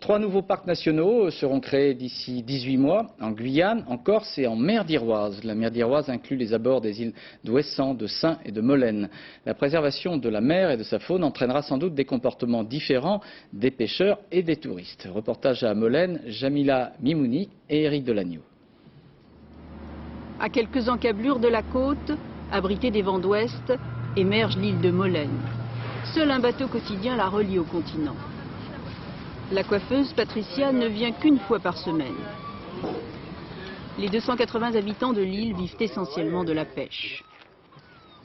3 nouveaux parcs nationaux seront créés d'ici 18 mois en Guyane, en Corse et en mer d'Iroise. La mer d'Iroise inclut les abords des îles d'Ouessant, de Saint et de Molène. La préservation de la mer et de sa faune entraînera sans doute des comportements différents des pêcheurs et des touristes. Reportage à Molène, Jamila Mimouni et Éric Delagneau. À quelques encablures de la côte, abritée des vents d'ouest, émerge l'île de Molène. Seul un bateau quotidien la relie au continent. La coiffeuse Patricia ne vient qu'une fois par semaine. Les 280 habitants de l'île vivent essentiellement de la pêche.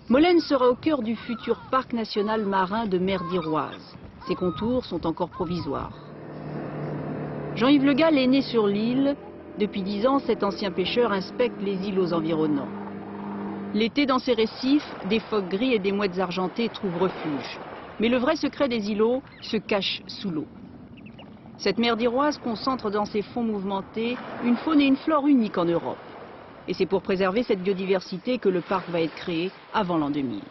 Molène sera au cœur du futur parc national marin de mer d'Iroise. Ses contours sont encore provisoires. Jean-Yves Le Gall est né sur l'île. Depuis 10 ans, cet ancien pêcheur inspecte les îlots environnants. L'été, dans ses récifs, des phoques gris et des mouettes argentées trouvent refuge. Mais le vrai secret des îlots se cache sous l'eau. Cette mer d'Iroise concentre dans ses fonds mouvementés une faune et une flore uniques en Europe. Et c'est pour préserver cette biodiversité que le parc va être créé avant l'an 2000.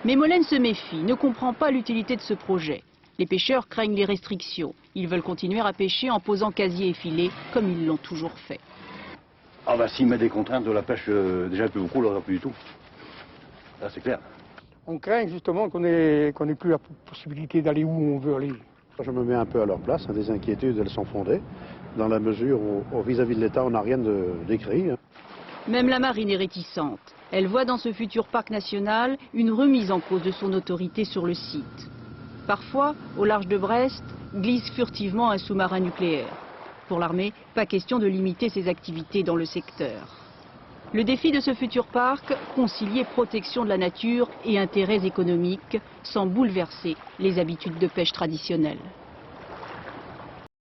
Mais Molène se méfie, ne comprend pas l'utilité de ce projet. Les pêcheurs craignent les restrictions. Ils veulent continuer à pêcher en posant casier et filet comme ils l'ont toujours fait. Ah bah s'il met des contraintes de la pêche déjà plus beaucoup, on l'aura plus du tout. Là c'est clair. On craint justement qu'on n'ait plus la possibilité d'aller où on veut aller. Je me mets un peu à leur place, des inquiétudes elles sont fondées, dans la mesure où vis-à-vis de l'État on n'a rien d'écrit. Même la marine est réticente. Elle voit dans ce futur parc national une remise en cause de son autorité sur le site. Parfois, au large de Brest, glisse furtivement un sous-marin nucléaire. Pour l'armée, pas question de limiter ses activités dans le secteur. Le défi de ce futur parc, concilier protection de la nature et intérêts économiques sans bouleverser les habitudes de pêche traditionnelles.